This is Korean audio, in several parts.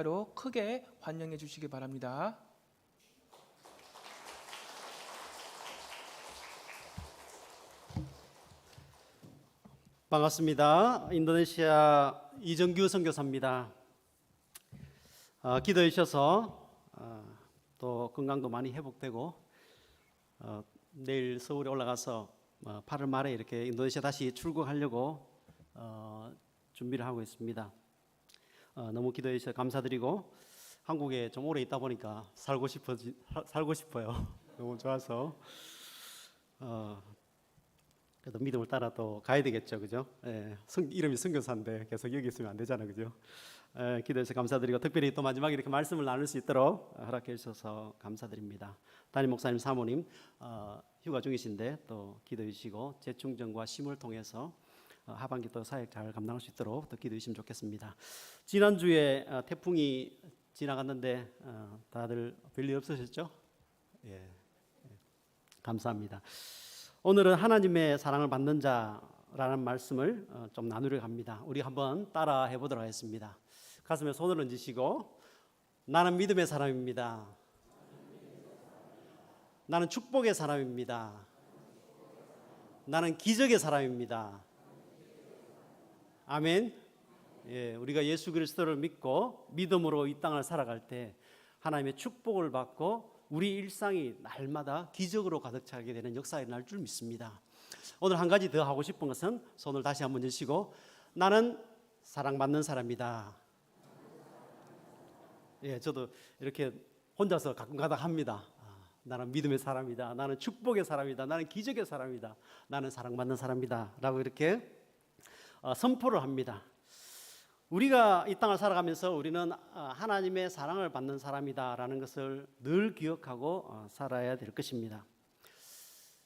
로 크게 환영해 주시기 바랍니다. 반갑습니다. 인도네시아 이정규 선교사입니다. 기도해 주셔서 또 건강도 많이 회복되고 내일 서울에 올라가서 8월 말에 이렇게 인도네시아 다시 출국하려고 준비를 하고 있습니다. 너무 기도해 주셔서 감사드리고 한국에 좀 오래 있다 보니까 살고 싶어요. 너무 좋아서 그래도 믿음을 따라 또 가야 되겠죠, 그죠? 이름이 선교사인데 계속 여기 있으면 안 되잖아, 그죠? 기도해 주셔서 감사드리고 특별히 또 마지막에 이렇게 말씀을 나눌 수 있도록 허락해 주셔서 감사드립니다. 담임 목사님, 사모님 휴가 중이신데 또 기도해 주시고 재충전과 쉼을 통해서 하반기 또 사역 잘 감당할 수 있도록 더 기도해 주시면 좋겠습니다. 지난주에 태풍이 지나갔는데 다들 별일 없으셨죠? 예, 감사합니다. 오늘은 하나님의 사랑을 받는 자라는 말씀을 좀 나누려 합니다. 우리 한번 따라 해보도록 하겠습니다. 가슴에 손을 얹으시고 나는 믿음의 사람입니다. 나는 축복의 사람입니다. 나는 기적의 사람입니다. 아멘. 예, 우리가 예수 그리스도를 믿고 믿음으로 이 땅을 살아갈 때 하나님의 축복을 받고 우리 일상이 날마다 기적으로 가득 차게 되는 역사가 일어날 줄 믿습니다. 오늘 한 가지 더 하고 싶은 것은 손을 다시 한번 드시고 나는 사랑받는 사람이다. 예, 저도 이렇게 혼자서 가끔가다 합니다. 나는 믿음의 사람이다. 나는 축복의 사람이다. 나는 기적의 사람이다. 나는 사랑받는 사람이다. 라고 이렇게 선포를 합니다. 우리가 이 땅을 살아가면서 우리는 하나님의 사랑을 받는 사람이다라는 것을 늘 기억하고 살아야 될 것입니다.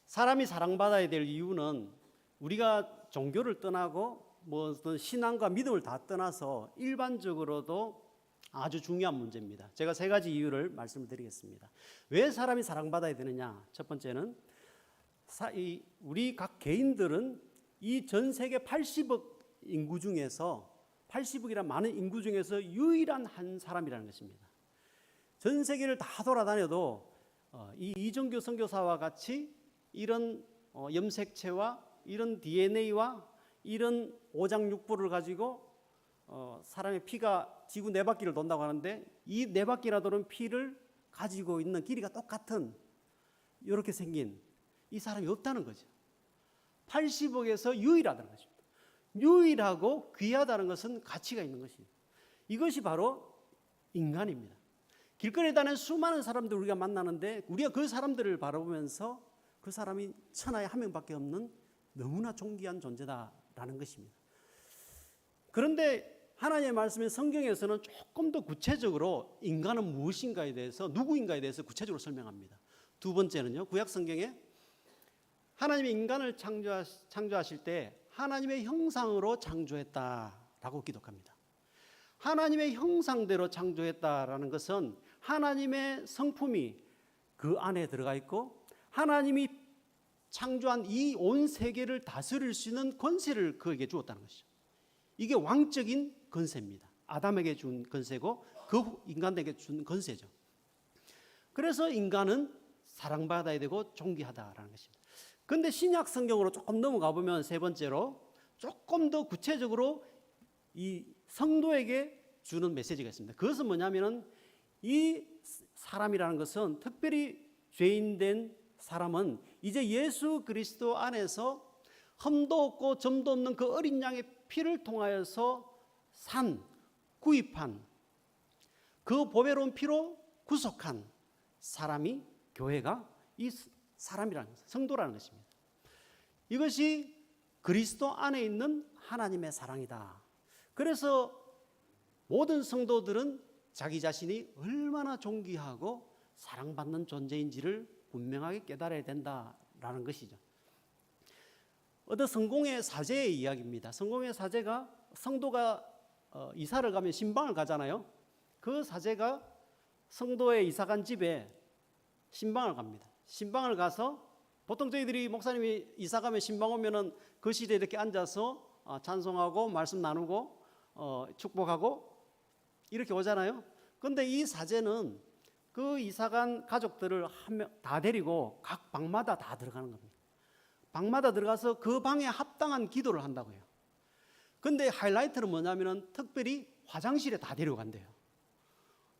사람이 사랑받아야 될 이유는 우리가 종교를 떠나고 무슨 신앙과 믿음을 다 떠나서 일반적으로도 아주 중요한 문제입니다. 제가 세 가지 이유를 말씀드리겠습니다. 왜 사람이 사랑받아야 되느냐? 첫 번째는 우리 각 개인들은 이 전 세계 80억 인구 중에서 80억이란 많은 인구 중에서 유일한 한 사람이라는 것입니다. 전 세계를 다 돌아다녀도 이 이정규 선교사와 같이 이런 염색체와 이런 DNA와 이런 오장육부를 가지고 사람의 피가 지구 네 바퀴를 돈다고 하는데 이 네 바퀴나 도는 피를 가지고 있는 길이가 똑같은 이렇게 생긴 이 사람이 없다는 거죠. 80억에서 유일하다는 것입니다. 유일하고 귀하다는 것은 가치가 있는 것입니다. 이것이 바로 인간입니다. 길거리에 다니는 수많은 사람들 우리가 만나는데 우리가 그 사람들을 바라보면서 그 사람이 천하에 한 명밖에 없는 너무나 존귀한 존재다라는 것입니다. 그런데 하나님의 말씀인 성경에서는 조금 더 구체적으로 인간은 무엇인가에 대해서 누구인가에 대해서 구체적으로 설명합니다. 두 번째는요, 구약 성경에 하나님이 인간을 창조하실 때 하나님의 형상으로 창조했다라고 기록합니다. 하나님의 형상대로 창조했다라는 것은 하나님의 성품이 그 안에 들어가 있고 하나님이 창조한 이 온 세계를 다스릴 수 있는 권세를 그에게 주었다는 것이죠. 이게 왕적인 권세입니다. 아담에게 준 권세고 그 인간에게 준 권세죠. 그래서 인간은 사랑받아야 되고 존귀하다라는 것입니다. 그런데 신약 성경으로 조금 넘어가 보면 세 번째로 조금 더 구체적으로 이 성도에게 주는 메시지가 있습니다. 그것은 뭐냐면은 이 사람이라는 것은 특별히 죄인된 사람은 이제 예수 그리스도 안에서 흠도 없고 점도 없는 그 어린 양의 피를 통하여서 구입한 그 보배로운 피로 구속한 사람이 교회가 이 사람이라는 것입니다. 성도라는 것입니다. 이것이 그리스도 안에 있는 하나님의 사랑이다. 그래서 모든 성도들은 자기 자신이 얼마나 존귀하고 사랑받는 존재인지를 분명하게 깨달아야 된다라는 것이죠. 어떤 성공의 사제의 이야기입니다. 성공의 사제가 성도가 이사를 가면 신방을 가잖아요. 그 사제가 성도의 이사간 집에 신방을 갑니다. 신방을 가서 보통 저희들이 목사님이 이사 가면 신방 오면은 거실에 이렇게 앉아서 찬송하고 말씀 나누고 축복하고 이렇게 오잖아요. 근데 이 사제는 그 이사간 가족들을 한 명 다 데리고 각 방마다 다 들어가는 겁니다. 방마다 들어가서 그 방에 합당한 기도를 한다고요. 근데 하이라이트는 뭐냐면은 특별히 화장실에 다 데려간대요.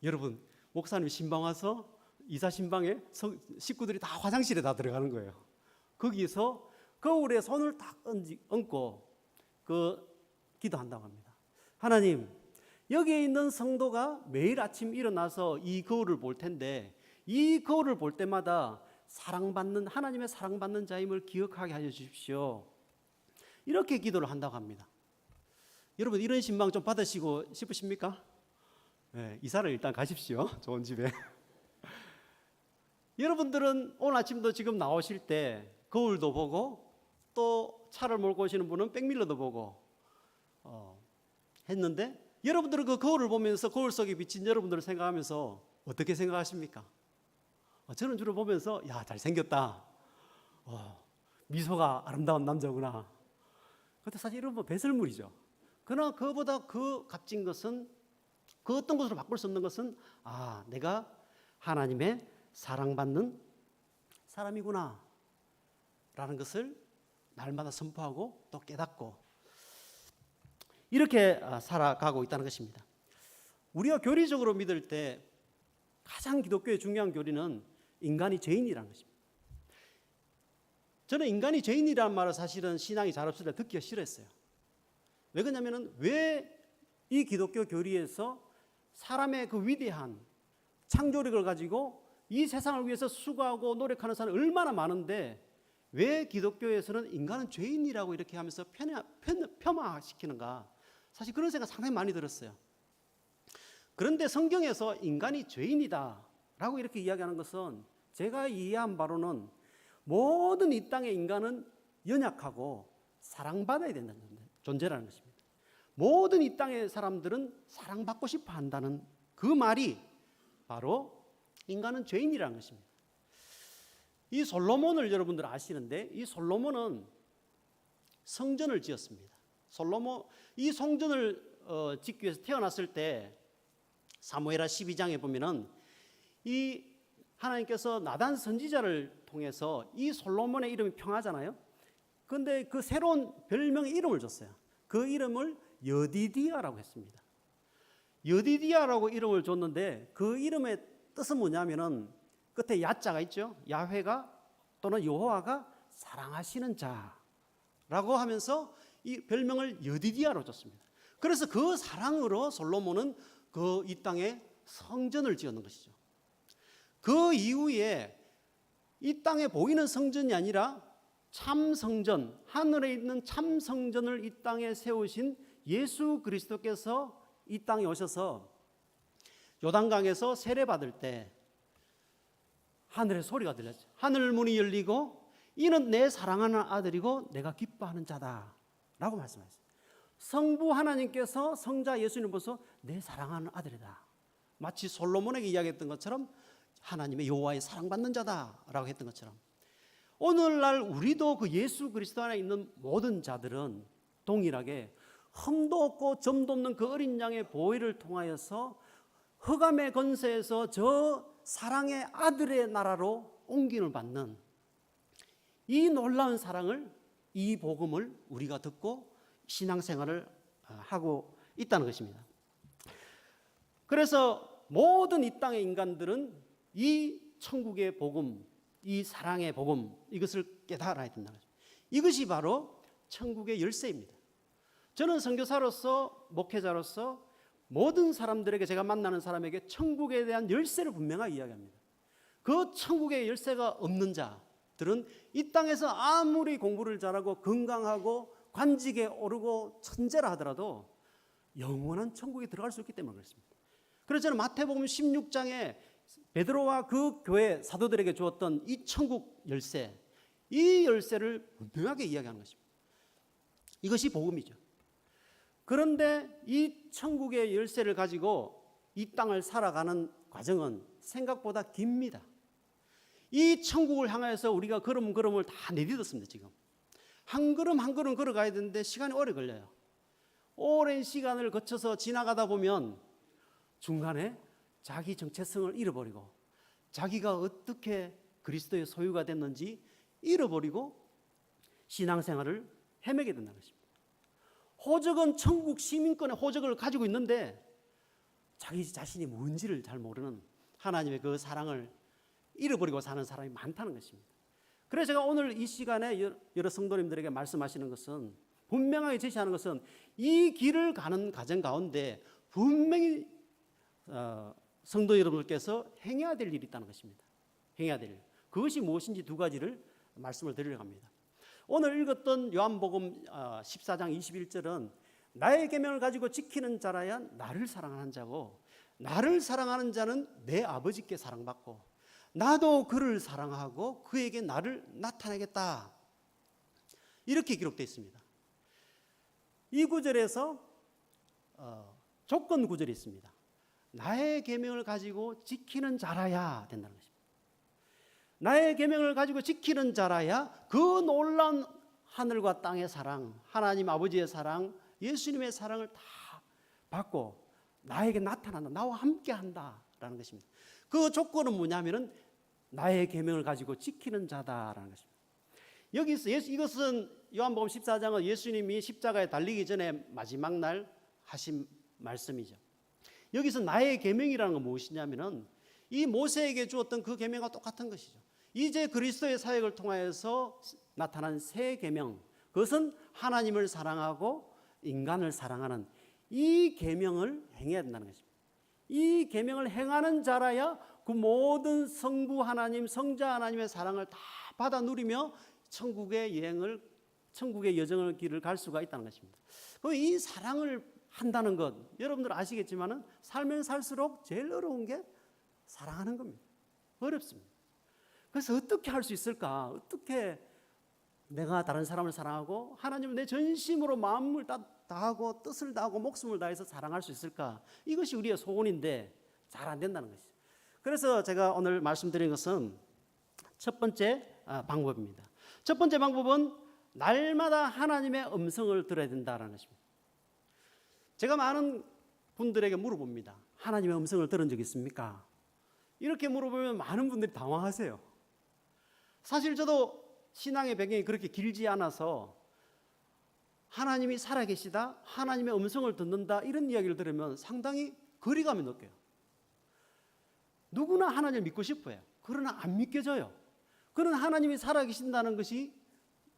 여러분, 목사님 신방 와서 이사 신방에 식구들이 다 화장실에 다 들어가는 거예요. 거기서 거울에 손을 딱 얹고 그 기도한다고 합니다. 하나님, 여기에 있는 성도가 매일 아침 일어나서 이 거울을 볼 텐데 이 거울을 볼 때마다 사랑받는 하나님의 사랑받는 자임을 기억하게 하여 주십시오. 이렇게 기도를 한다고 합니다. 여러분, 이런 신방 좀 받으시고 싶으십니까? 네, 이사를 일단 가십시오. 좋은 집에. 여러분들은 오늘 아침도 지금 나오실 때 거울도 보고 또 차를 몰고 오시는 분은 백밀러도 보고 했는데 여러분들은 그 거울을 보면서 거울 속에 비친 여러분들을 생각하면서 어떻게 생각하십니까? 저는 주로 보면서 야, 잘생겼다. 미소가 아름다운 남자구나. 그런데 사실 이런 거 배설물이죠. 그러나 그보다 그 값진 것은 그 어떤 것으로 바꿀 수 없는 것은 내가 하나님의 사랑받는 사람이구나 라는 것을 날마다 선포하고 또 깨닫고 이렇게 살아가고 있다는 것입니다. 우리가 교리적으로 믿을 때 가장 기독교의 중요한 교리는 인간이 죄인이라는 것입니다. 저는 인간이 죄인이라는 말을 사실은 신앙이 잘 없을 때 듣기가 싫었어요. 왜 그러냐면 왜 이 기독교 교리에서 사람의 그 위대한 창조력을 가지고 이 세상을 위해서 수고하고 노력하는 사람이 얼마나 많은데 왜 기독교에서는 인간은 죄인이라고 이렇게 하면서 폄하시키는가? 사실 그런 생각 상당히 많이 들었어요. 그런데 성경에서 인간이 죄인이다라고 이렇게 이야기하는 것은 제가 이해한 바로는 모든 이 땅의 인간은 연약하고 사랑받아야 된다는 존재라는 것입니다. 모든 이 땅의 사람들은 사랑받고 싶어 한다는 그 말이 바로 인간은 죄인이라는 것입니다. 이 솔로몬을 여러분들 아시는데 이 솔로몬은 성전을 지었습니다. 이 성전을 짓기 위해서 태어났을 때 사무엘하 12장에 보면은 이 하나님께서 나단 선지자를 통해서 이 솔로몬의 이름이 평하잖아요. 그런데 그 새로운 별명의 이름을 줬어요. 그 이름을 여디디아라고 했습니다. 여디디아라고 이름을 줬는데 그 이름의 뜻은 뭐냐면은 끝에 야자가 있죠. 야훼가 또는 여호와가 사랑하시는 자라고 하면서 이 별명을 여디디아로 줬습니다. 그래서 그 사랑으로 솔로몬은 그 이 땅에 성전을 지었는 것이죠. 그 이후에 이 땅에 보이는 성전이 아니라 참 성전, 하늘에 있는 참 성전을 이 땅에 세우신 예수 그리스도께서 이 땅에 오셔서 요단강에서 세례받을 때 하늘의 소리가 들렸죠. 하늘 문이 열리고 이는 내 사랑하는 아들이고 내가 기뻐하는 자다라고 말씀하셨어요. 성부 하나님께서 성자 예수님을 보셔서 내 사랑하는 아들이다. 마치 솔로몬에게 이야기했던 것처럼 하나님의 여호와의 사랑받는 자다라고 했던 것처럼 오늘날 우리도 그 예수 그리스도 안에 있는 모든 자들은 동일하게 흠도 없고 점도 없는 그 어린 양의 보혈을 통하여서 흑암의 권세에서 저 사랑의 아들의 나라로 옮김을 받는 이 놀라운 사랑을, 이 복음을 우리가 듣고 신앙생활을 하고 있다는 것입니다. 그래서 모든 이 땅의 인간들은 이 천국의 복음, 이 사랑의 복음, 이것을 깨달아야 된다는 것입니다. 이것이 바로 천국의 열쇠입니다. 저는 선교사로서, 목회자로서 모든 사람들에게, 제가 만나는 사람에게 천국에 대한 열쇠를 분명하게 이야기합니다. 그 천국의 열쇠가 없는 자들은 이 땅에서 아무리 공부를 잘하고 건강하고 관직에 오르고 천재라 하더라도 영원한 천국에 들어갈 수 있기 때문에 그렇습니다. 그래서 저는 마태복음 16장에 베드로와 그 교회 사도들에게 주었던 이 천국 열쇠, 이 열쇠를 분명하게 이야기하는 것입니다. 이것이 복음이죠. 그런데 이 천국의 열쇠를 가지고 이 땅을 살아가는 과정은 생각보다 깁니다. 이 천국을 향해서 우리가 걸음을 다 내딛었습니다. 지금 한 걸음 한 걸음 걸어가야 되는데 시간이 오래 걸려요. 오랜 시간을 거쳐서 지나가다 보면 중간에 자기 정체성을 잃어버리고 자기가 어떻게 그리스도의 소유가 됐는지 잃어버리고 신앙생활을 헤매게 된다는 것입니다. 호적은 천국 시민권의 호적을 가지고 있는데 자기 자신이 뭔지를 잘 모르는 하나님의 그 사랑을 잃어버리고 사는 사람이 많다는 것입니다. 그래서 제가 오늘 이 시간에 여러 성도님들에게 말씀하시는 것은, 분명하게 제시하는 것은, 이 길을 가는 과정 가운데 분명히 성도 여러분들께서 행해야 될 일이 있다는 것입니다. 행해야 될 일. 그것이 무엇인지 두 가지를 말씀을 드리려고 합니다. 오늘 읽었던 요한복음 14장 21절은 나의 계명을 가지고 지키는 자라야 나를 사랑하는 자고, 나를 사랑하는 자는 내 아버지께 사랑받고 나도 그를 사랑하고 그에게 나를 나타내겠다, 이렇게 기록되어 있습니다. 이 구절에서 조건 구절이 있습니다. 나의 계명을 가지고 지키는 자라야 된다는 것입니다. 나의 계명을 가지고 지키는 자라야 그 놀라운 하늘과 땅의 사랑, 하나님 아버지의 사랑, 예수님의 사랑을 다 받고 나에게 나타난다, 나와 함께 한다라는 것입니다. 그 조건은 뭐냐면은 나의 계명을 가지고 지키는 자다라는 것입니다. 여기서 이것은 요한복음 14장은 예수님이 십자가에 달리기 전에 마지막 날 하신 말씀이죠. 여기서 나의 계명이라는 건 무엇이냐면은 이 모세에게 주었던 그 계명과 똑같은 것이죠. 이제 그리스도의 사역을 통하여서 나타난 새 계명, 그것은 하나님을 사랑하고 인간을 사랑하는 이 계명을 행해야 된다는 것입니다. 이 계명을 행하는 자라야 그 모든 성부 하나님, 성자 하나님의 사랑을 다 받아 누리며 천국의 여정을 길을 갈 수가 있다는 것입니다. 이 사랑을 한다는 것, 여러분들 아시겠지만은 살면 살수록 제일 어려운 게 사랑하는 겁니다. 어렵습니다. 그래서 어떻게 할 수 있을까? 어떻게 내가 다른 사람을 사랑하고 하나님을 내 전심으로 마음을 다하고 뜻을 다하고 목숨을 다해서 사랑할 수 있을까? 이것이 우리의 소원인데 잘 안 된다는 것이죠. 그래서 제가 오늘 말씀드린 것은 첫 번째 방법입니다. 첫 번째 방법은 날마다 하나님의 음성을 들어야 된다는 것입니다. 제가 많은 분들에게 물어봅니다. 하나님의 음성을 들은 적 있습니까? 이렇게 물어보면 많은 분들이 당황하세요. 사실 저도 신앙의 배경이 그렇게 길지 않아서 하나님이 살아계시다, 하나님의 음성을 듣는다, 이런 이야기를 들으면 상당히 거리감이 느껴요. 누구나 하나님을 믿고 싶어요. 그러나 안 믿겨져요. 그런 하나님이 살아계신다는 것이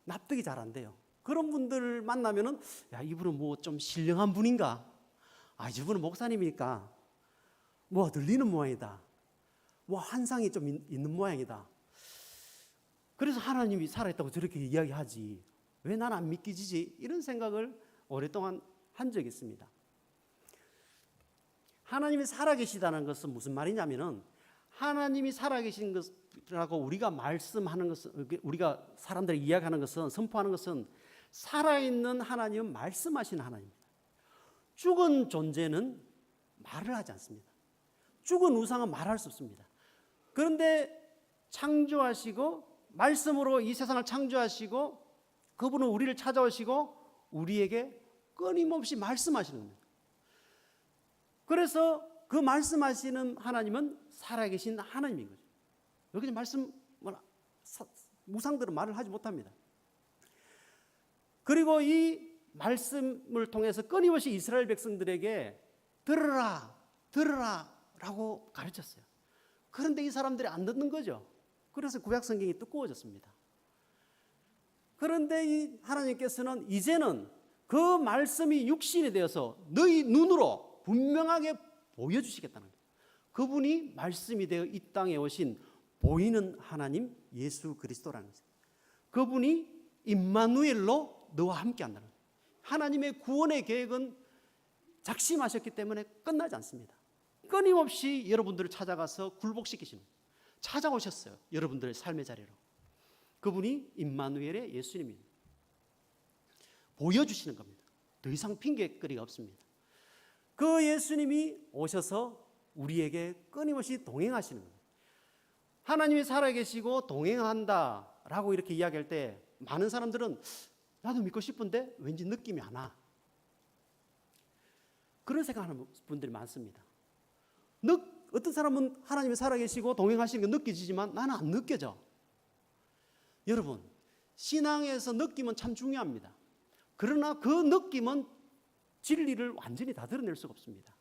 납득이 잘 안 돼요. 그런 분들 만나면은, 야, 이분은 뭐 좀 신령한 분인가? 아, 이분은 목사님이니까 뭐 들리는 모양이다. 뭐 환상이 좀 있는 모양이다. 그래서 하나님이 살아있다고 저렇게 이야기하지, 왜 나는 안 믿기지지? 이런 생각을 오랫동안 한 적이 있습니다. 하나님이 살아계시다는 것은 무슨 말이냐면은, 하나님이 살아계신 것이라고 우리가 말씀하는 것은, 우리가 사람들이 이야기하는 것은, 선포하는 것은 살아있는 하나님은 말씀하시는 하나님입니다. 죽은 존재는 말을 하지 않습니다. 죽은 우상은 말할 수 없습니다. 그런데 창조하시고 말씀으로 이 세상을 창조하시고 그분은 우리를 찾아오시고 우리에게 끊임없이 말씀하시는 겁니다. 그래서 그 말씀하시는 하나님은 살아계신 하나님인 거죠. 여기 우상들은 말을 하지 못합니다. 그리고 이 말씀을 통해서 끊임없이 이스라엘 백성들에게 들으라, 들으라 라고 가르쳤어요. 그런데 이 사람들이 안 듣는 거죠. 그래서 구약 성경이 두꺼워졌습니다. 그런데 이 하나님께서는 이제는 그 말씀이 육신이 되어서 너희 눈으로 분명하게 보여주시겠다는 거예요. 그분이 말씀이 되어 이 땅에 오신 보이는 하나님 예수 그리스도라는 거예요. 그분이 임마누엘로 너와 함께 한다는 거예요. 하나님의 구원의 계획은 작심하셨기 때문에 끝나지 않습니다. 끊임없이 여러분들을 찾아가서 굴복시키시는 거예요. 찾아오셨어요. 여러분들의 삶의 자리로. 그분이 임마누엘의 예수님입니다. 보여주시는 겁니다. 더 이상 핑계거리가 없습니다. 그 예수님이 오셔서 우리에게 끊임없이 동행하시는 겁니다. 하나님이 살아계시고 동행한다라고 이렇게 이야기할 때 많은 사람들은 나도 믿고 싶은데 왠지 느낌이 안 와. 그런 생각하는 분들이 많습니다. 어떤 사람은 하나님이 살아계시고 동행하시는 게 느껴지지만 나는 안 느껴져. 여러분, 신앙에서 느낌은 참 중요합니다. 그러나 그 느낌은 진리를 완전히 다 드러낼 수가 없습니다.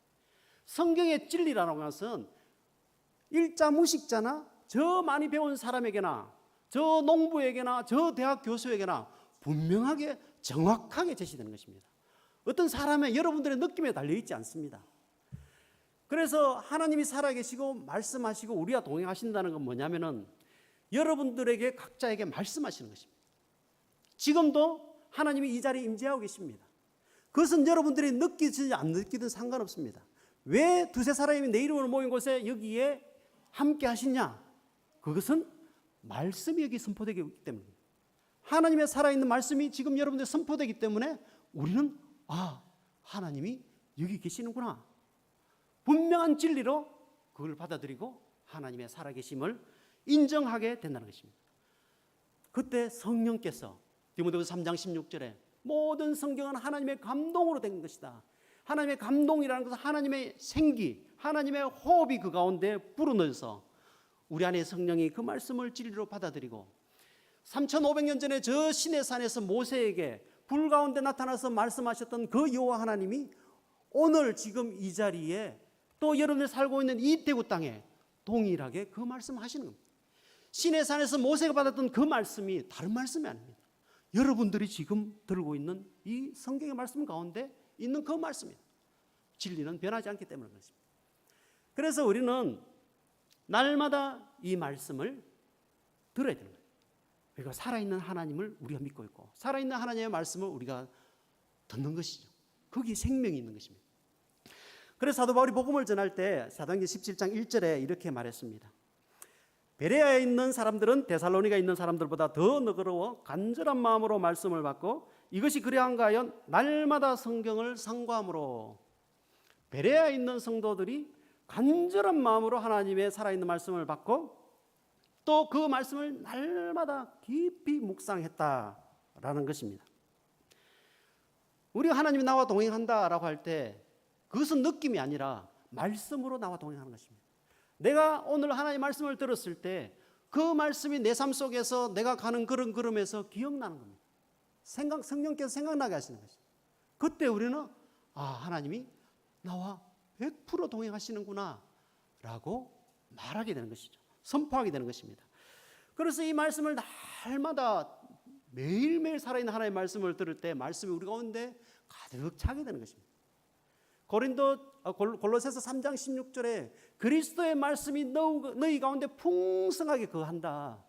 성경의 진리라는 것은 일자 무식자나 저 많이 배운 사람에게나 저 농부에게나 저 대학 교수에게나 분명하게 정확하게 제시되는 것입니다. 어떤 사람의 여러분들의 느낌에 달려있지 않습니다. 그래서 하나님이 살아계시고 말씀하시고 우리와 동행하신다는 건 뭐냐면은 여러분들에게 각자에게 말씀하시는 것입니다. 지금도 하나님이 이 자리에 임재하고 계십니다. 그것은 여러분들이 느끼지 안 느끼든 상관없습니다. 왜 두세 사람이 내 이름으로 모인 곳에 여기에 함께 하시냐? 그것은 말씀이 여기 선포되기 때문입니다. 하나님의 살아있는 말씀이 지금 여러분들 선포되기 때문에 우리는 하나님이 여기 계시는구나. 분명한 진리로 그걸 받아들이고 하나님의 살아계심을 인정하게 된다는 것입니다. 그때 성령께서 디모데후서 3장 16절에 모든 성경은 하나님의 감동으로 된 것이다. 하나님의 감동이라는 것은 하나님의 생기, 하나님의 호흡이 그 가운데 불어넣어서 우리 안에 성령이 그 말씀을 진리로 받아들이고 3,500년 전에 저 시내산에서 모세에게 불 가운데 나타나서 말씀하셨던 그 여호와 하나님이 오늘 지금 이 자리에 또 여러분들 살고 있는 이 대구 땅에 동일하게 그 말씀하시는 겁니다. 시내산에서 모세가 받았던 그 말씀이 다른 말씀이 아닙니다. 여러분들이 지금 들고 있는 이 성경의 말씀 가운데 있는 그 말씀입니다. 진리는 변하지 않기 때문에 그렇습니다. 그래서 우리는 날마다 이 말씀을 들어야 되는 거예요. 그리고 살아있는 하나님을 우리가 믿고 있고 살아있는 하나님의 말씀을 우리가 듣는 것이죠. 거기에 생명이 있는 것입니다. 그래서 사도 바울이 복음을 전할 때 사도행전 17장 1절에 이렇게 말했습니다. 베레아에 있는 사람들은 데살로니가에 있는 사람들보다 더 너그러워 간절한 마음으로 말씀을 받고 이것이 그래한가 하여 날마다 성경을 상고함으로. 베레아에 있는 성도들이 간절한 마음으로 하나님의 살아있는 말씀을 받고 또 그 말씀을 날마다 깊이 묵상했다라는 것입니다. 우리가 하나님이 나와 동행한다라고 할 때 그것은 느낌이 아니라 말씀으로 나와 동행하는 것입니다. 내가 오늘 하나님의 말씀을 들었을 때 그 말씀이 내 삶 속에서 내가 가는 그런 걸음에서 기억나는 겁니다. 성령께서 생각나게 하시는 것입니다. 그때 우리는 하나님이 나와 100% 동행하시는구나 라고 말하게 되는 것이죠. 선포하게 되는 것입니다. 그래서 이 말씀을 날마다 매일매일 살아있는 하나님의 말씀을 들을 때 말씀이 우리 가운데 가득 차게 되는 것입니다. 골로새서 3장 16절에 그리스도의 말씀이 너희 가운데 풍성하게 거한다.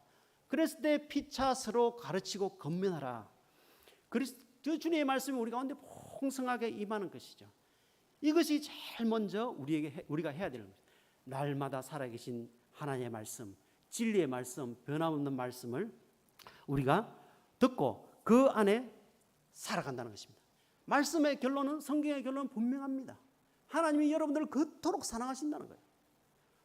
그랬을 때 피차 서로 가르치고 권면하라. 그리스도 주님의 말씀이 우리 가운데 풍성하게 임하는 것이죠. 이것이 제일 먼저 우리가 해야 되는 것입니다. 날마다 살아계신 하나님의 말씀, 진리의 말씀, 변함없는 말씀을 우리가 듣고 그 안에 살아간다는 것입니다. 말씀의 결론은 성경의 결론은 분명합니다. 하나님이 여러분들을 그토록 사랑하신다는 거예요.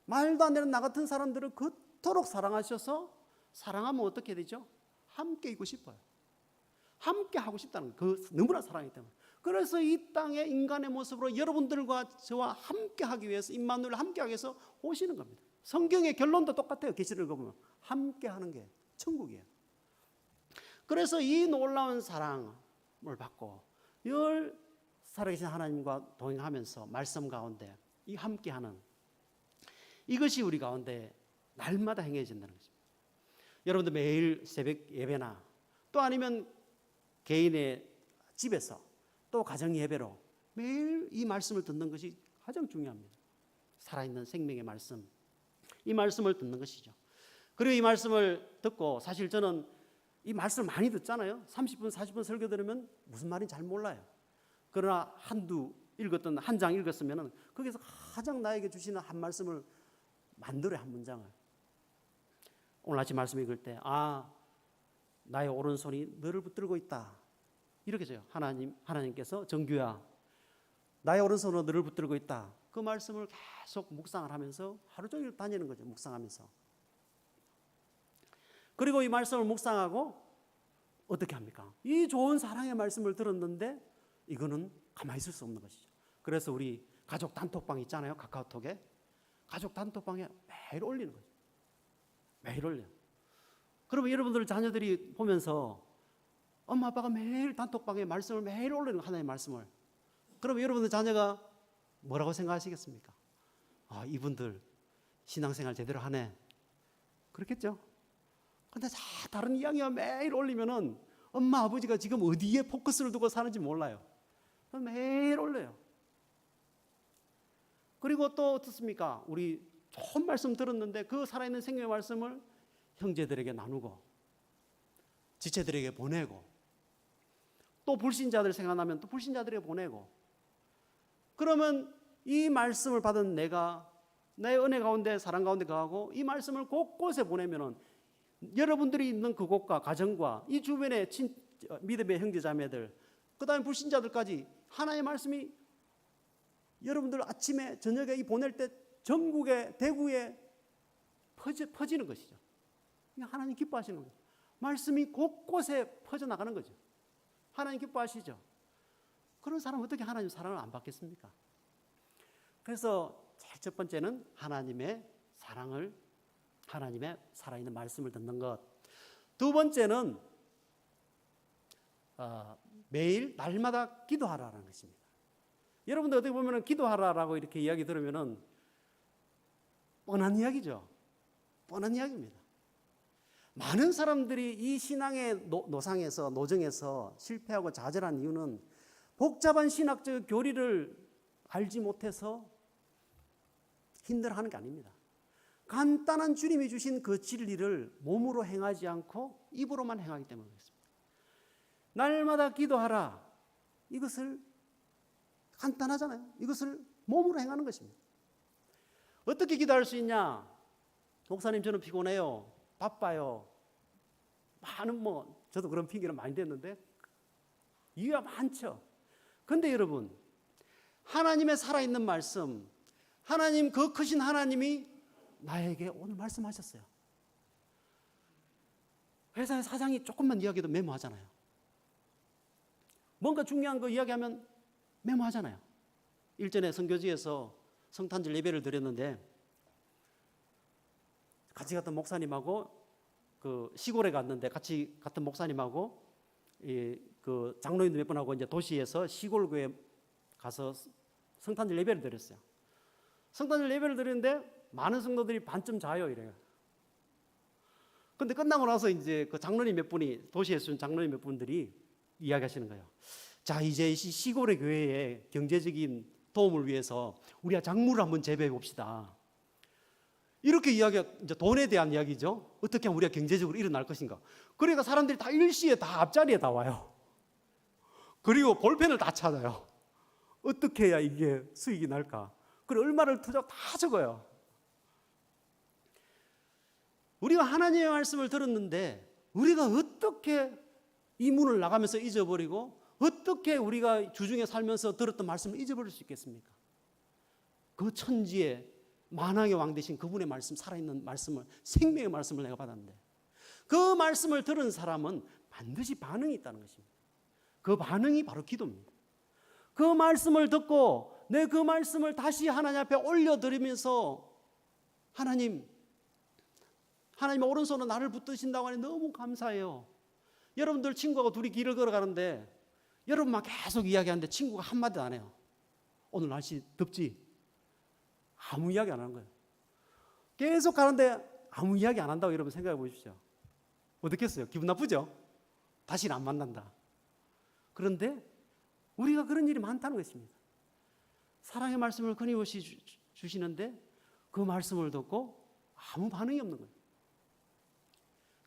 말도 안 되는 나 같은 사람들을 그토록 사랑하셔서 사랑하면 어떻게 되죠? 함께 있고 싶어요. 함께 하고 싶다는 거예요. 그 너무나 사랑하기 때문에. 그래서 이 땅의 인간의 모습으로 여러분들과 저와 함께 하기 위해서 임마누엘 함께 하기 위해서 오시는 겁니다. 성경의 결론도 똑같아요. 계시록을 보면 함께 하는 게 천국이에요. 그래서 이 놀라운 사랑을 받고 늘 살아계신 하나님과 동행하면서 말씀 가운데 이 함께하는 이것이 우리 가운데 날마다 행해진다는 것입니다. 여러분들 매일 새벽 예배나 또 아니면 개인의 집에서 또 가정 예배로 매일 이 말씀을 듣는 것이 가장 중요합니다. 살아있는 생명의 말씀, 이 말씀을 듣는 것이죠. 그리고 이 말씀을 듣고 사실 저는 이 말씀을 많이 듣잖아요. 30분, 40분 설교 들으면 무슨 말인지 잘 몰라요. 그러나 한 장 읽었으면 거기서 가장 나에게 주시는 한 말씀을 만들어요. 한 문장을. 오늘 아침 말씀 읽을 때 나의 오른손이 너를 붙들고 있다. 이렇게 해요. 하나님께서 정규야 나의 오른손으로 너를 붙들고 있다. 그 말씀을 계속 묵상을 하면서 하루 종일 다니는 거죠. 묵상하면서. 그리고 이 말씀을 묵상하고 어떻게 합니까? 이 좋은 사랑의 말씀을 들었는데 이거는 가만히 있을 수 없는 것이죠. 그래서 우리 가족 단톡방 있잖아요. 카카오톡에. 가족 단톡방에 매일 올리는 거죠. 매일 올려요. 그러면 여러분들 자녀들이 보면서 엄마 아빠가 매일 단톡방에 말씀을 매일 올리는 거예요. 하나님의 말씀을. 그러면 여러분들 자녀가 뭐라고 생각하시겠습니까? 아, 이분들 신앙생활 제대로 하네. 그렇겠죠? 근데 다른 이야기가 매일 올리면은 엄마 아버지가 지금 어디에 포커스를 두고 사는지 몰라요. 매일 올려요. 그리고 또 어떻습니까? 우리 좋은 말씀 들었는데 그 살아있는 생명의 말씀을 형제들에게 나누고 지체들에게 보내고 또 불신자들 생각나면 또 불신자들에게 보내고 그러면 이 말씀을 받은 내가 내 은혜 가운데 사랑 가운데 거하고 이 말씀을 곳곳에 보내면은 여러분들이 있는 그곳과 가정과 이 주변의 믿음의 형제자매들 그다음에 불신자들까지 하나님의 말씀이 여러분들 아침에 저녁에 이 보낼 때 전국에 대구에 퍼지는 것이죠. 하나님 기뻐하시는 거죠. 말씀이 곳곳에 퍼져나가는 거죠. 하나님 기뻐하시죠. 그런 사람은 어떻게 하나님 사랑을 안 받겠습니까? 그래서 제일 첫 번째는 하나님의 사랑을 하나님의 살아있는 말씀을 듣는 것. 두 번째는 매일 날마다 기도하라는 것입니다. 여러분들 어떻게 보면 기도하라라고 이렇게 이야기 들으면은 뻔한 이야기죠. 뻔한 이야기입니다. 많은 사람들이 이 신앙의 노정에서 실패하고 좌절한 이유는 복잡한 신학적 교리를 알지 못해서 힘들어하는 게 아닙니다. 간단한 주님이 주신 그 진리를 몸으로 행하지 않고 입으로만 행하기 때문에 그렇습니다. 날마다 기도하라. 이것을 간단하잖아요. 이것을 몸으로 행하는 것입니다. 어떻게 기도할 수 있냐? 목사님 저는 피곤해요. 바빠요. 많은 저도 그런 핑계를 많이 댔는데 이유가 많죠. 근데 여러분 하나님의 살아있는 말씀 하나님 그 크신 하나님이 나에게 오늘 말씀하셨어요. 회사의 사장이 조금만 이야기해도 메모하잖아요. 뭔가 중요한 거 이야기하면 메모하잖아요. 일전에 선교지에서 성탄절 예배를 드렸는데 같이 갔던 목사님하고 그 시골에 갔는데 같이 갔던 목사님하고 그 장로님들 몇 분하고 이제 도시에서 시골 교회 가서 성탄절 예배를 드렸어요. 성탄절 예배를 드렸는데 많은 성도들이 반쯤 자요 이래요. 근데 끝나고 나서 이제 그 장로님 몇 분이 도시에서 온 장로님 몇 분들이 이야기하시는 거예요. 자, 이제 시골의 교회에 경제적인 도움을 위해서 우리가 장물을 한번 재배해 봅시다. 이렇게 이야기가 이제 돈에 대한 이야기죠. 어떻게 하면 우리가 경제적으로 일어날 것인가. 그러니까 사람들이 다 일시에 다 앞자리에 다 와요. 그리고 볼펜을 다 찾아요. 어떻게 해야 이게 수익이 날까. 그리고 얼마를 투자 다 적어요. 우리가 하나님의 말씀을 들었는데 우리가 어떻게 이 문을 나가면서 잊어버리고 어떻게 우리가 주중에 살면서 들었던 말씀을 잊어버릴 수 있겠습니까? 그 천지에 만왕의 왕 되신 그분의 말씀, 살아있는 말씀을, 생명의 말씀을 내가 받았는데 그 말씀을 들은 사람은 반드시 반응이 있다는 것입니다. 그 반응이 바로 기도입니다. 그 말씀을 듣고 내 그 말씀을 다시 하나님 앞에 올려드리면서 하나님 오른손으로 나를 붙드신다고 하니 너무 감사해요. 여러분들 친구하고 둘이 길을 걸어가는데 여러분만 계속 이야기하는데 친구가 한마디도 안 해요. 오늘 날씨 덥지? 아무 이야기 안 하는 거예요. 계속 가는데 아무 이야기 안 한다고 여러분 생각해 보십시오. 어떻겠어요? 기분 나쁘죠? 다시는 안 만난다. 그런데 우리가 그런 일이 많다는 것입니다. 사랑의 말씀을 끊임없이 주시는데 그 말씀을 듣고 아무 반응이 없는 거예요.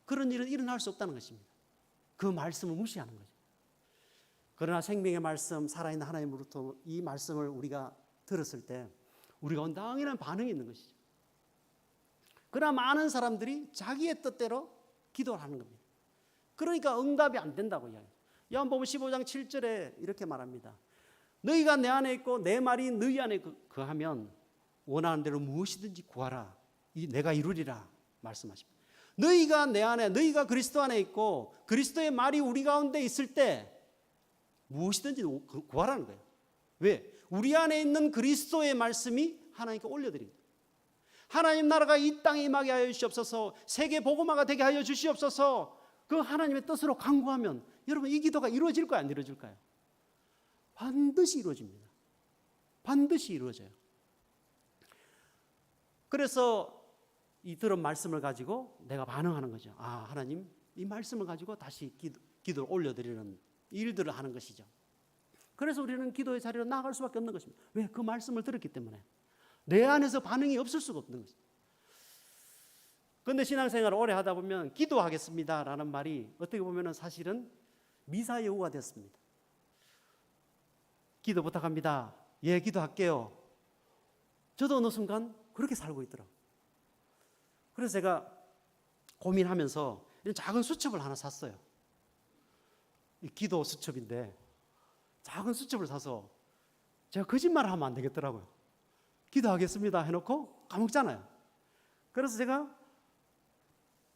그런 일은 일어날 수 없다는 것입니다. 그 말씀을 무시하는 거죠. 그러나 생명의 말씀, 살아있는 하나님으로부터 이 말씀을 우리가 들었을 때 우리가 온당이란 반응이 있는 것이죠. 그러나 많은 사람들이 자기의 뜻대로 기도를 하는 겁니다. 그러니까 응답이 안 된다고 이야기해요. 요한복음 15장 7절에 이렇게 말합니다. 너희가 내 안에 있고 내 말이 너희 안에 거하면 원하는 대로 무엇이든지 구하라. 내가 이루리라 말씀하십니다. 너희가 내 안에, 너희가 그리스도 안에 있고 그리스도의 말이 우리 가운데 있을 때 무엇이든지 구하라는 거예요. 왜? 우리 안에 있는 그리스도의 말씀이 하나님께 올려드립니다. 하나님 나라가 이 땅에 임하게 하여 주시옵소서. 세계 복음화가 되게 하여 주시옵소서. 그 하나님의 뜻으로 간구하면 여러분 이 기도가 이루어질까요? 안 이루어질까요? 반드시 이루어집니다. 반드시 이루어져요. 그래서 이 들은 말씀을 가지고 내가 반응하는 거죠. 아, 하나님 이 말씀을 가지고 다시 기도를 올려드리는 일들을 하는 것이죠. 그래서 우리는 기도의 자리로 나아갈 수밖에 없는 것입니다. 왜? 그 말씀을 들었기 때문에. 내 안에서 반응이 없을 수가 없는 것입니다. 그런데 신앙생활을 오래 하다 보면 기도하겠습니다라는 말이 어떻게 보면 사실은 미사여구가 됐습니다. 기도 부탁합니다. 예, 기도할게요. 저도 어느 순간 그렇게 살고 있더라고요. 그래서 제가 고민하면서 이런 작은 수첩을 하나 샀어요. 이 기도 수첩인데 작은 수첩을 사서 제가 거짓말을 하면 안 되겠더라고요. 기도하겠습니다 해놓고 까먹잖아요. 그래서 제가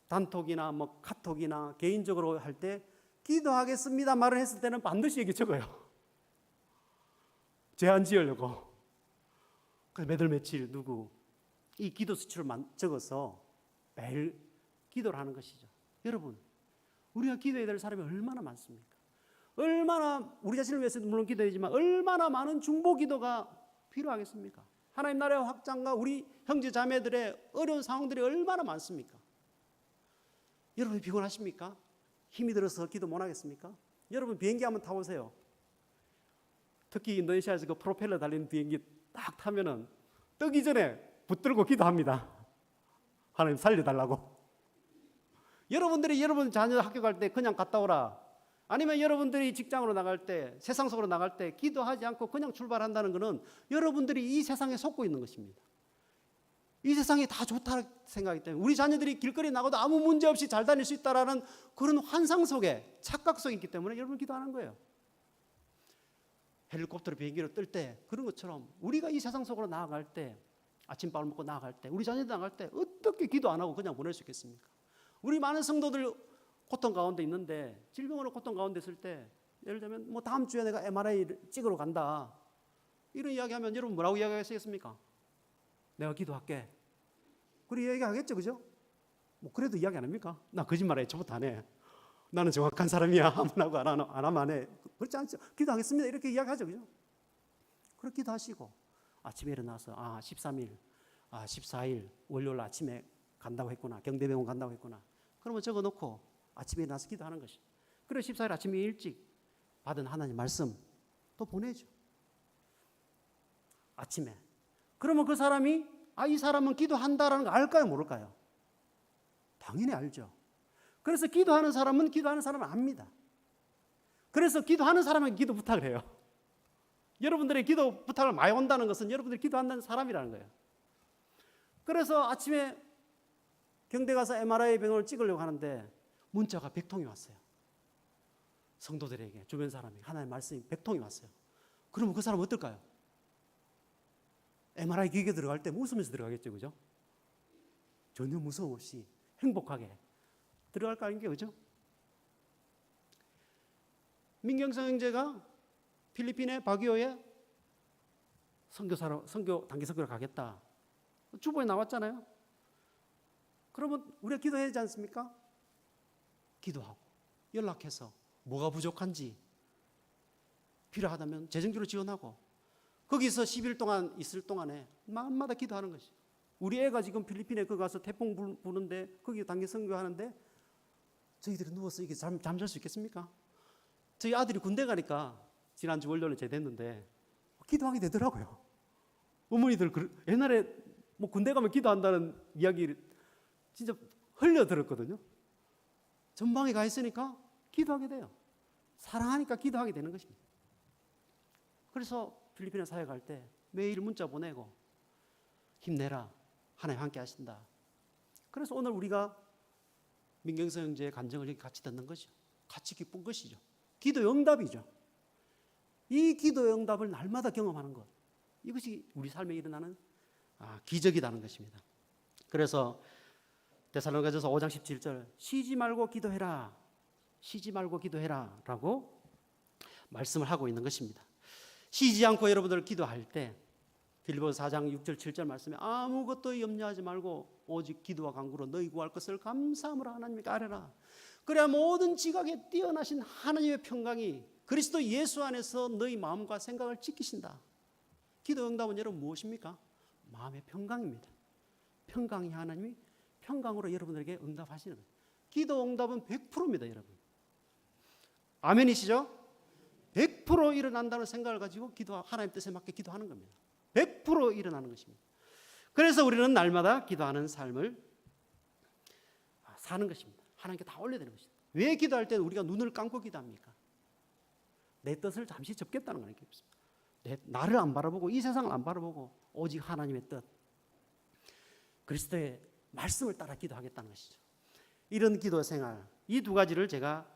단톡이나 뭐 카톡이나 개인적으로 할 때 기도하겠습니다 말을 했을 때는 반드시 여기 적어요. 제한 지으려고. 그래서 몇 월 며칠 누구 이 기도 수치를 적어서 매일 기도를 하는 것이죠. 여러분, 우리가 기도해야 될 사람이 얼마나 많습니까? 얼마나 우리 자신을 위해서 물론 기도해야지만 얼마나 많은 중보 기도가 필요하겠습니까? 하나님 나라의 확장과 우리 형제 자매들의 어려운 상황들이 얼마나 많습니까? 여러분 피곤하십니까? 힘이 들어서 기도 못 하겠습니까? 여러분 비행기 한번 타보세요. 특히 인도네시아에서 그 프로펠러 달린 비행기 딱 타면은 뜨기 전에 붙들고 기도합니다. 하나님 살려달라고. 여러분들이 여러분 자녀 학교 갈 때 그냥 갔다 오라. 아니면 여러분들이 직장으로 나갈 때, 세상 속으로 나갈 때 기도하지 않고 그냥 출발한다는 것은 여러분들이 이 세상에 속고 있는 것입니다. 이 세상이 다 좋다 생각하기 때문에 우리 자녀들이 길거리 나가도 아무 문제 없이 잘 다닐 수 있다라는 그런 환상 속에, 착각 속에 있기 때문에 여러분 기도하는 거예요. 헬리콥터로 비행기로 뜰 때 그런 것처럼 우리가 이 세상 속으로 나아갈 때, 아침밥을 먹고 나아갈 때, 우리 자녀들 나갈 때 어떻게 기도 안 하고 그냥 보낼 수 있겠습니까? 우리 많은 성도들 고통 가운데 있는데, 질병으로 고통 가운데 있을 때 예를 들면 뭐 다음 주에 내가 MRI 찍으러 간다 이런 이야기하면 여러분 뭐라고 이야기하시겠습니까? 내가 기도할게. 그렇게 이야기하겠죠, 그죠? 뭐 그래도 이야기 안 합니까? 나 거짓말해, 저부터 안 해. 나는 정확한 사람이야. 하면 하고 안 하면 안 해. 그렇지 않죠? 기도하겠습니다. 이렇게 이야기하죠, 그죠? 그렇게 기도하시고 아침에 일어나서 13일, 14일 월요일 아침에 간다고 했구나. 경대병원 간다고 했구나. 그러면 적어놓고 아침에 일어나서 기도하는 것이. 그래 14일 아침에 일찍 받은 하나님 말씀 또 보내죠. 아침에. 그러면 그 사람이 이 사람은 기도한다라는 거 알까요, 모를까요? 당연히 알죠. 그래서 기도하는 사람은 압니다. 그래서 기도하는 사람에게 기도 부탁을 해요. 여러분들의 기도 부탁을 많이 온다는 것은 여러분들이 기도한다는 사람이라는 거예요. 그래서 아침에 경대 가서 MRI 병원을 찍으려고 하는데 문자가 100통이 왔어요. 성도들에게, 주변 사람이 하나님의 말씀이 100통이 왔어요. 그러면 그 사람은 어떨까요? MRI 기계에 들어갈 때 웃으면서 들어가겠죠, 그죠? 전혀 무서움 없이 행복하게 들어갈 거 아닌가, 그죠? 민경성 형제가 필리핀의 바기오에 선교 단기 선교를 가겠다. 주보에 나왔잖아요. 그러면 우리가 기도해야 되지 않습니까? 기도하고 연락해서 뭐가 부족한지 필요하다면 재정적으로 지원하고 거기서 10일 동안 있을 동안에 마음마다 기도하는 것이. 우리 애가 지금 필리핀에 가서 태풍 부는데 거기 단기 선교하는데 저희들이 누워서 이게 잠잘 수 있겠습니까? 저희 아들이 군대 가니까 지난주 월요일에 제대했는데 기도하게 되더라고요. 어머니들 옛날에 뭐 군대 가면 기도한다는 이야기를 진짜 흘려 들었거든요. 전방에 가 있으니까 기도하게 돼요. 사랑하니까 기도하게 되는 것입니다. 그래서 필리핀에 사회 갈 때 매일 문자 보내고 힘내라. 하나님 함께 하신다. 그래서 오늘 우리가 민경서 형제의 간증을 이렇게 같이 듣는 것이죠. 같이 기쁜 것이죠. 기도 응답이죠. 이 기도 응답을 날마다 경험하는 것. 이것이 우리 삶에 일어나는 기적이라는 것입니다. 그래서 데살로니가전서 5장 17절 쉬지 말고 기도해라. 쉬지 말고 기도해라 라고 말씀을 하고 있는 것입니다. 쉬지 않고 여러분들 기도할 때 빌립보서 4장 6절 7절 말씀에 아무것도 염려하지 말고 오직 기도와 간구로 너희 구할 것을 감사함으로 하나님께 아뢰라. 그래야 모든 지각에 뛰어나신 하나님의 평강이 그리스도 예수 안에서 너희 마음과 생각을 지키신다. 기도 응답은 여러분 무엇입니까? 마음의 평강입니다. 평강이 하나님이 평강으로 여러분들에게 응답하시는 거예요. 기도 응답은 100%입니다, 여러분. 아멘이시죠? 100% 일어난다는 생각을 가지고 하나님 뜻에 맞게 기도하는 겁니다. 100% 일어나는 것입니다. 그래서 우리는 날마다 기도하는 삶을 사는 것입니다. 하나님께 다 올려야 되는 것입니다. 왜 기도할 때는 우리가 눈을 감고 기도합니까? 내 뜻을 잠시 접겠다는 거예요. 나를 안 바라보고 이 세상을 안 바라보고 오직 하나님의 뜻, 그리스도의 말씀을 따라 기도하겠다는 것이죠. 이런 기도 생활, 이 두 가지를 제가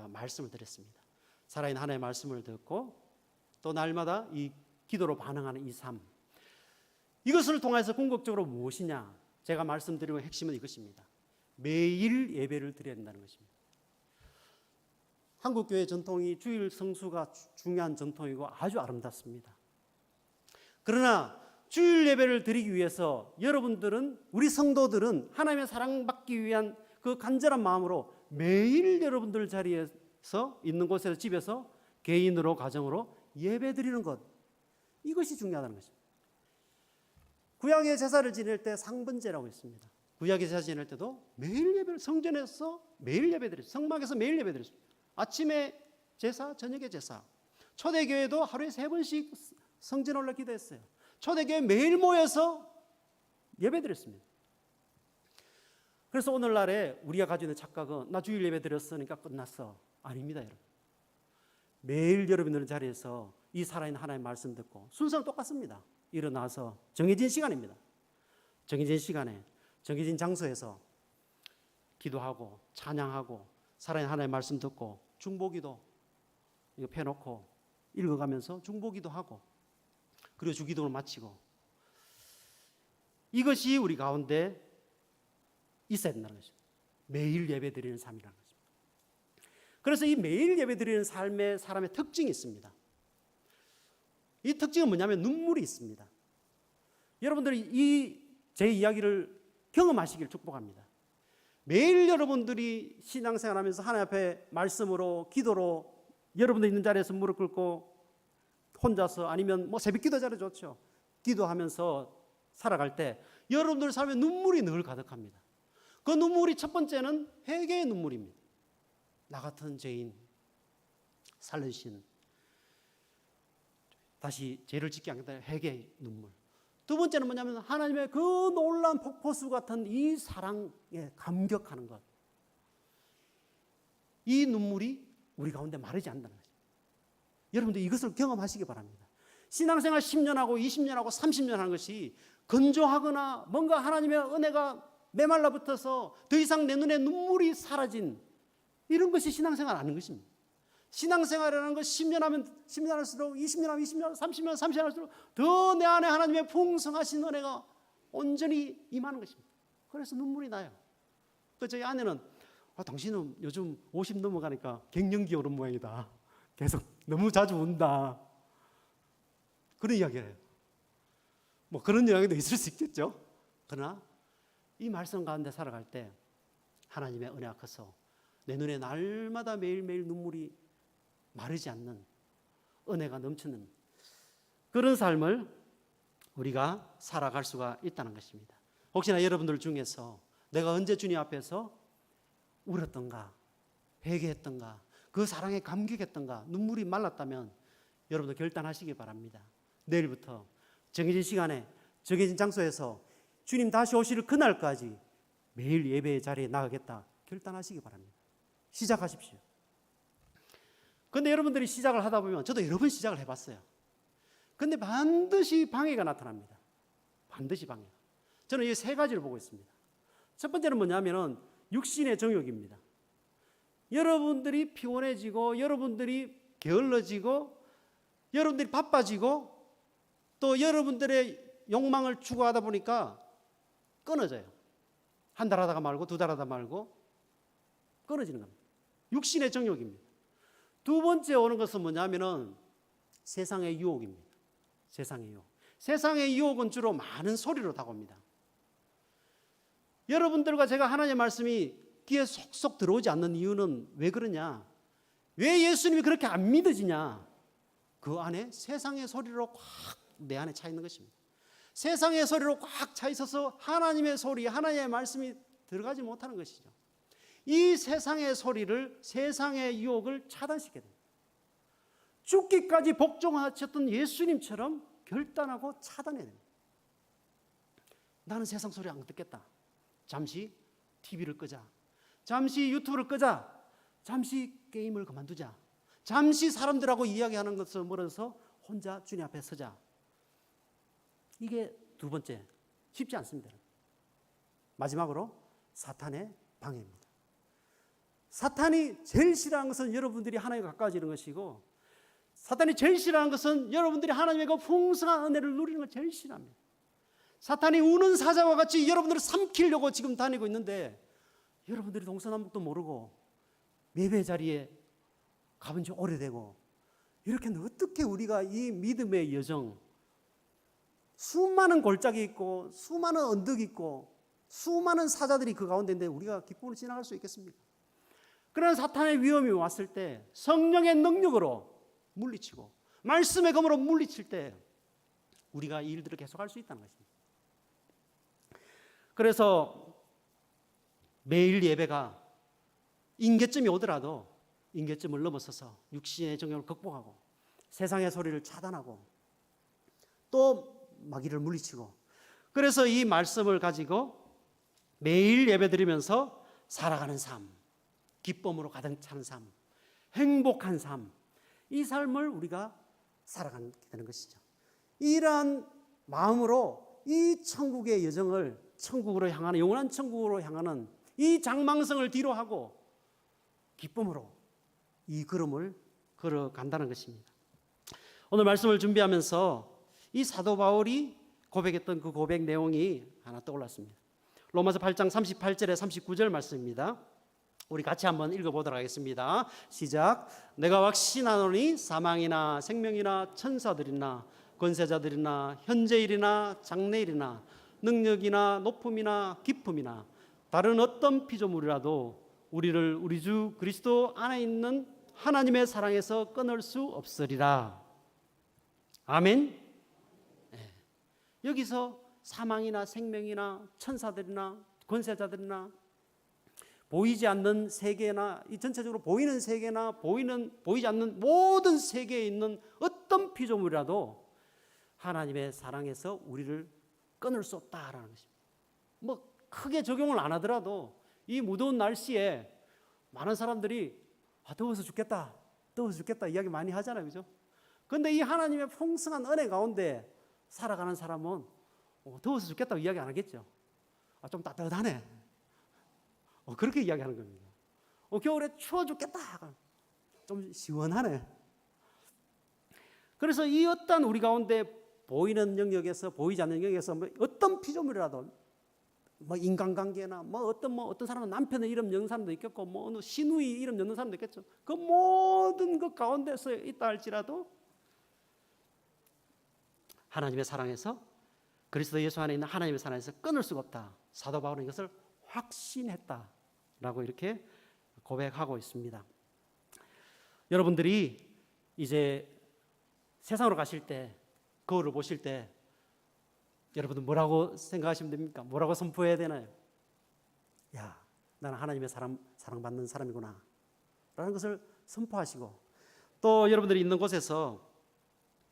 말씀을 드렸습니다. 살아있는 하나님의 말씀을 듣고 또 날마다 이 기도로 반응하는 이 삶, 이것을 통해서 궁극적으로 무엇이냐, 제가 말씀드리는 핵심은 이것입니다. 매일 예배를 드려야 된다는 것입니다. 한국교회 전통이 주일 성수가 중요한 전통이고 아주 아름답습니다. 그러나 주일 예배를 드리기 위해서 여러분들은, 우리 성도들은 하나님의 사랑받기 위한 그 간절한 마음으로 매일 여러분들 자리에서 있는 곳에서, 집에서 개인으로 가정으로 예배 드리는 것, 이것이 중요하다는 것입니다. 구약의 제사를 지낼 때 상번제라고 있습니다. 구약의 제사 지낼 때도 매일 예배를, 성전에서 매일 예배 드렸어요. 성막에서 매일 예배 드렸어요. 아침에 제사, 저녁에 제사. 초대교회도 하루에 3번씩 성전에 올라 기도했어요. 초대교회 매일 모여서 예배 드렸습니다. 그래서 오늘날에 우리가 가지고 있는 착각은 나 주일 예배 드렸으니까 끝났어. 아닙니다, 여러분. 매일 여러분들 자리에서 이 살아있는 하나님의 말씀 듣고, 순서는 똑같습니다. 일어나서 정해진 시간입니다. 정해진 시간에 정해진 장소에서 기도하고 찬양하고 살아있는 하나님의 말씀 듣고 중보기도 이거 펴놓고 읽어가면서 중보기도 하고, 그리고 주기도를 마치고, 이것이 우리 가운데 있어야 된다는 것입니다. 매일 예배 드리는 삶이라는 것입니다. 그래서 이 매일 예배 드리는 삶의 사람의 특징이 있습니다. 이 특징은 뭐냐면 눈물이 있습니다. 여러분들이 제 이야기를 경험하시길 축복합니다. 매일 여러분들이 신앙생활하면서 하나님 앞에 말씀으로, 기도로, 여러분들 있는 자리에서 무릎 꿇고 혼자서, 아니면 뭐 새벽기도 자리 좋죠, 기도하면서 살아갈 때 여러분들 삶에 눈물이 늘 가득합니다. 그 눈물이 첫 번째는 회개의 눈물입니다. 나 같은 죄인 살리신, 다시 죄를 짓지 않겠다, 회개의 눈물. 두 번째는 뭐냐면 하나님의 그 놀라운 폭포수 같은 이 사랑에 감격하는 것. 이 눈물이 우리 가운데 마르지 않는다는 거죠. 여러분들 이것을 경험하시기 바랍니다. 신앙생활 10년하고 20년하고 30년 하는 것이 건조하거나 뭔가 하나님의 은혜가 메말라 붙어서 더 이상 내 눈에 눈물이 사라진, 이런 것이 신앙생활 아닌 것입니다. 신앙생활이라는 것 10년 하면 10년 할수록, 20년 하면 20년, 30년, 30년 할수록 더 내 안에 하나님의 풍성하신 은혜가 온전히 임하는 것입니다. 그래서 눈물이 나요. 그 저희 아내는 당신은 요즘 50 넘어가니까 갱년기 오는 모양이다. 계속 너무 자주 운다. 그런 이야기를 해요. 뭐 그런 이야기도 있을 수 있겠죠. 그러나 이 말씀 가운데 살아갈 때 하나님의 은혜가 커서 내 눈에 날마다 매일매일 눈물이 마르지 않는, 은혜가 넘치는 그런 삶을 우리가 살아갈 수가 있다는 것입니다. 혹시나 여러분들 중에서 내가 언제 주님 앞에서 울었던가, 회개했던가, 그 사랑에 감격했던가, 눈물이 말랐다면 여러분들 결단하시기 바랍니다. 내일부터 정해진 시간에 정해진 장소에서 주님 다시 오실 그날까지 매일 예배의 자리에 나가겠다 결단하시기 바랍니다. 시작하십시오. 그런데 여러분들이 시작을 하다 보면, 저도 여러 번 시작을 해봤어요. 그런데 반드시 방해가 나타납니다. 반드시 방해가. 저는 이 3가지를 보고 있습니다. 첫 번째는 뭐냐면은 육신의 정욕입니다. 여러분들이 피곤해지고, 여러분들이 게을러지고, 여러분들이 바빠지고, 또 여러분들의 욕망을 추구하다 보니까 끊어져요. 한 달 하다가 말고, 2달 하다가 말고 끊어지는 겁니다. 육신의 정욕입니다. 두 번째 오는 것은 뭐냐면은 세상의 유혹입니다. 세상의 유혹. 세상의 유혹은 주로 많은 소리로 다가옵니다. 여러분들과 제가 하나님의 말씀이 귀에 속속 들어오지 않는 이유는 왜 그러냐? 왜 예수님이 그렇게 안 믿어지냐? 그 안에 세상의 소리로 꽉 내 안에 차 있는 것입니다. 세상의 소리로 꽉 차 있어서 하나님의 소리, 하나님의 말씀이 들어가지 못하는 것이죠. 이 세상의 소리를, 세상의 유혹을 차단시켜야 됩니다. 죽기까지 복종하셨던 예수님처럼 결단하고 차단해야 됩니다. 나는 세상 소리 안 듣겠다. 잠시 TV를 끄자. 잠시 유튜브를 끄자. 잠시 게임을 그만두자. 잠시 사람들하고 이야기하는 것을 멀어서 혼자 주님 앞에 서자. 이게 두 번째, 쉽지 않습니다. 마지막으로 사탄의 방해입니다. 사탄이 제일 싫어하는 것은 여러분들이 하나님과 가까워지는 것이고, 사탄이 제일 싫어하는 것은 여러분들이 하나님의 그 풍성한 은혜를 누리는 걸 제일 싫어합니다. 사탄이 우는 사자와 같이 여러분들을 삼키려고 지금 다니고 있는데, 여러분들이 동서남북도 모르고 예배 자리에 가본 지 오래되고, 이렇게 어떻게 우리가 이 믿음의 여정, 수많은 골짜기 있고 수많은 언덕이 있고 수많은 사자들이 그 가운데인데 우리가 기쁨으로 지나갈 수 있겠습니까? 그런 사탄의 위험이 왔을 때 성령의 능력으로 물리치고 말씀의 검으로 물리칠 때 우리가 이 일들을 계속할 수 있다는 것입니다. 그래서 매일 예배가 임계점이 오더라도 임계점을 넘어서서 육신의 정욕을 극복하고 세상의 소리를 차단하고 또 마귀를 물리치고, 그래서 이 말씀을 가지고 매일 예배드리면서 살아가는 삶, 기쁨으로 가득 차는 삶, 행복한 삶, 이 삶을 우리가 살아가게 되는 것이죠. 이러한 마음으로 이 천국의 여정을, 천국으로 향하는, 영원한 천국으로 향하는 이 장망성을 뒤로하고 기쁨으로 이 걸음을 걸어간다는 것입니다. 오늘 말씀을 준비하면서 이 사도 바울이 고백했던 그 고백 내용이 하나 떠올랐습니다. 로마서 8장 38절에 39절 말씀입니다. 우리 같이 한번 읽어보도록 하겠습니다. 시작. 내가 확신하노니 사망이나 생명이나 천사들이나 권세자들이나 현재일이나 장래일이나 능력이나 높음이나 깊음이나 다른 어떤 피조물이라도 우리를 우리 주 그리스도 안에 있는 하나님의 사랑에서 끊을 수 없으리라. 아멘. 여기서 사망이나 생명이나 천사들이나 권세자들이나 보이지 않는 세계나 이 전체적으로 보이는 세계나 보이지 않는 모든 세계에 있는 어떤 피조물이라도 하나님의 사랑에서 우리를 끊을 수 없다라는 것입니다. 뭐 크게 적용을 안 하더라도 이 무더운 날씨에 많은 사람들이 더워서 죽겠다, 더워서 죽겠다 이야기 많이 하잖아요, 그죠? 그런데 이 하나님의 풍성한 은혜 가운데 살아가는 사람은 더워서 죽겠다고 이야기 안 하겠죠. 좀 따뜻하네. 그렇게 이야기하는 겁니다. 겨울에 추워 죽겠다. 좀 시원하네. 그래서 이 어떤 우리 가운데 보이는 영역에서 보이지 않는 영역에서 어떤 피조물이라도 인간관계나 어떤 사람은 남편의 이름 여는 사람도 있겠고 어느 시누이 이름 여는 사람도 있겠죠. 그 모든 것 가운데서 있다 할지라도 하나님의 사랑에서 그리스도 예수 안에 있는 하나님의 사랑에서 끊을 수가 없다. 사도 바울은 이것을 확신했다라고 이렇게 고백하고 있습니다. 여러분들이 이제 세상으로 가실 때, 거울을 보실 때 여러분들 뭐라고 생각하시면 됩니까? 뭐라고 선포해야 되나요? 야, 나는 하나님의 사랑받는 사람이구나 라는 것을 선포하시고, 또 여러분들이 있는 곳에서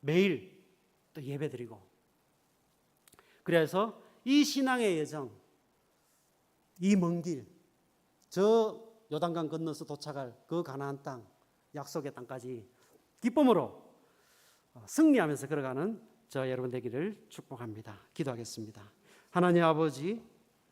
매일 또 예배드리고, 그래서 이 신앙의 여정, 이 먼 길, 저 요단강 건너서 도착할 그 가나안 땅, 약속의 땅까지 기쁨으로 승리하면서 걸어가는 저 여러분 되기를 축복합니다. 기도하겠습니다. 하나님 아버지,